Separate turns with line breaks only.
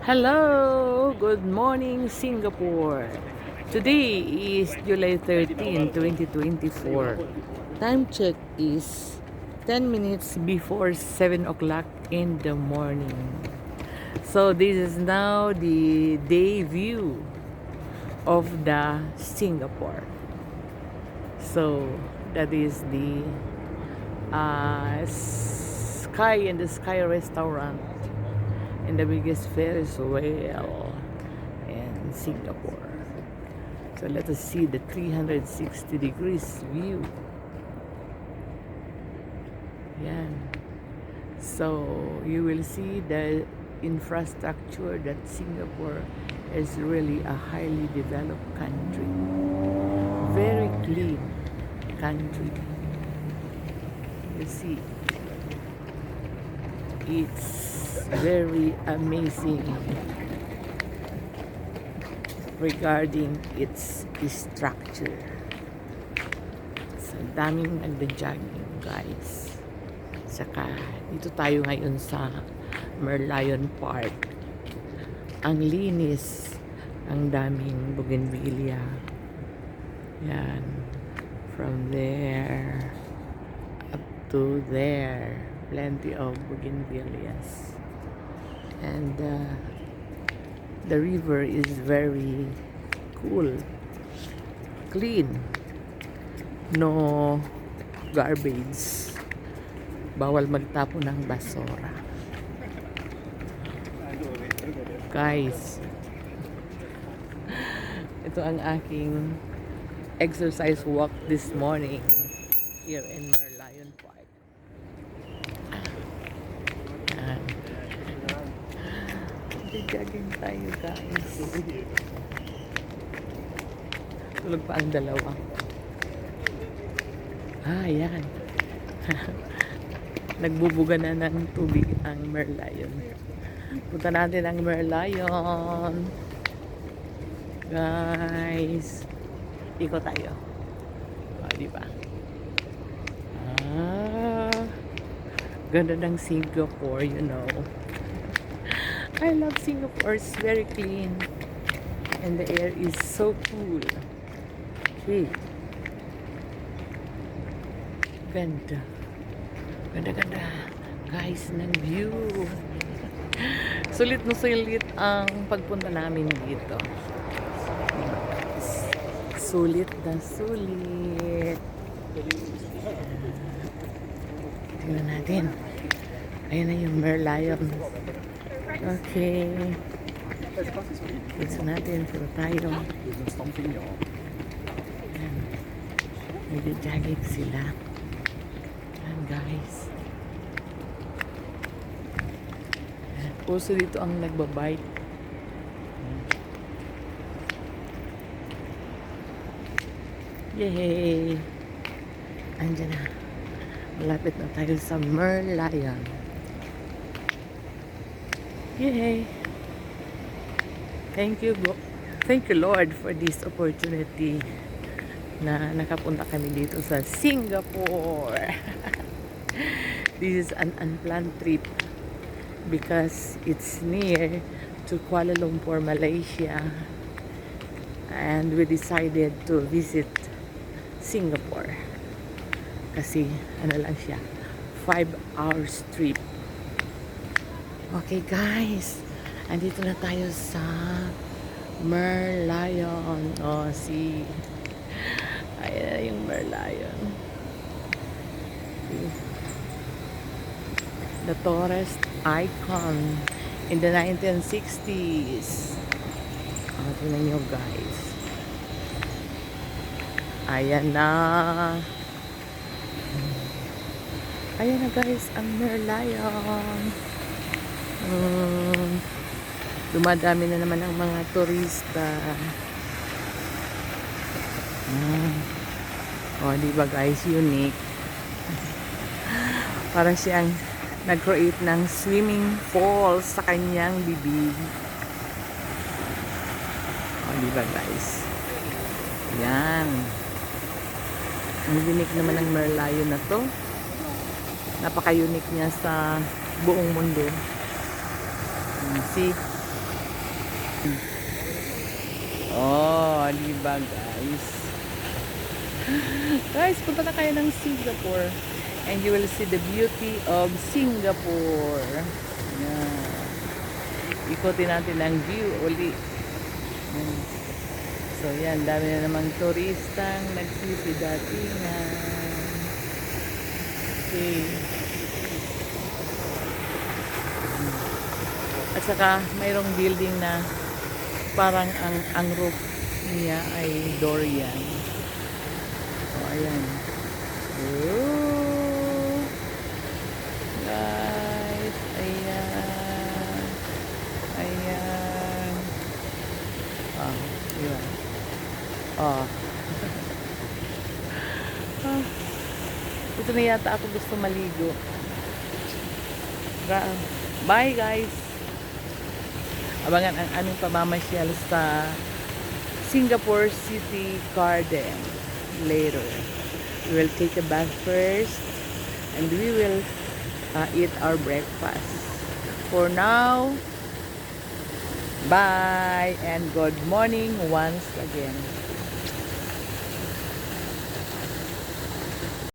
Hello! Good morning, Singapore! Today is July 13, 2024. Time check is 10 minutes before 7 o'clock in the morning. So this is now the day view of the Singapore. So that is the Sky and the Sky restaurant and the biggest Ferris wheel in Singapore. So let us see the 360 degrees view. Yan. So you will see the infrastructure that Singapore is really a highly developed country. Very clean country. You see, it's very amazing regarding its structure. So, daming nagda-jogging, guys. Saka, dito tayo ngayon sa Merlion Park. Ang linis, ang daming bougainvillea. Yan. From there up to there. Plenty of bougainvilleas. And the river is very cool, clean, no garbage, bawal magtapo ng basura, guys. Ito ang aking exercise walk this morning here in Merlion Park. Jogging tayo, guys. Tulog pa ang dalawa. Yan. Nagbubuga na ng tubig ang Merlion. Punta natin ang Merlion. Guys. Ikot tayo. Diba? Ganda ng Singapore, you know. I love Singapore. It's very clean and the air is so cool. Okay. Ganda. Ganda guys ng view. Sulit na sulit ang pagpunta namin dito. Sulit na sulit. Tingnan natin. Ayan na yung Merlion. Okay. Gusto natin. Pero tayo. Nag-jogging sila. Ayan, guys. Puso dito ang nagbabike. Yay! Andiyan na. Malapit na tayo sa Merlion. Yay! Thank you, Lord, for this opportunity na nakapunta kami dito sa Singapore. This is an unplanned trip because it's near to Kuala Lumpur, Malaysia, and we decided to visit Singapore kasi ano lang siya, 5 hours trip. Okay, guys, andito na tayo sa Merlion. See, ayan na yung Merlion. The tourist icon in the 1960s. Tingnan nyo, guys. Ayan na. Ayan na, guys, ang Merlion. Dumadami na naman ang mga turista. Diba, guys, unique. Para siyang nag-create ng swimming fall sa kanyang bibig. Diba, guys? Yan. Ang unique naman ng Merlion na to. Napaka-unique niya sa buong mundo. See? Oh, di ba guys? Guys, punta na kayo ng Singapore and you will see the beauty of Singapore. Yan. Ikutin natin ang view uli. Yan. So yan, dami na namang turistang nagsisidatingan. Okay. At saka mayroong building na parang ang roof niya ay Dorian. So ayan. Oh, guys, ayan. Ayan. Ah, yun. Ah. Ah. Ito na yata ako gusto maligo. Bye guys. Abangan ang aming pamamasyal sa Singapore City Garden later. We will take a bath first and we will eat our breakfast. For now, bye and good morning once again.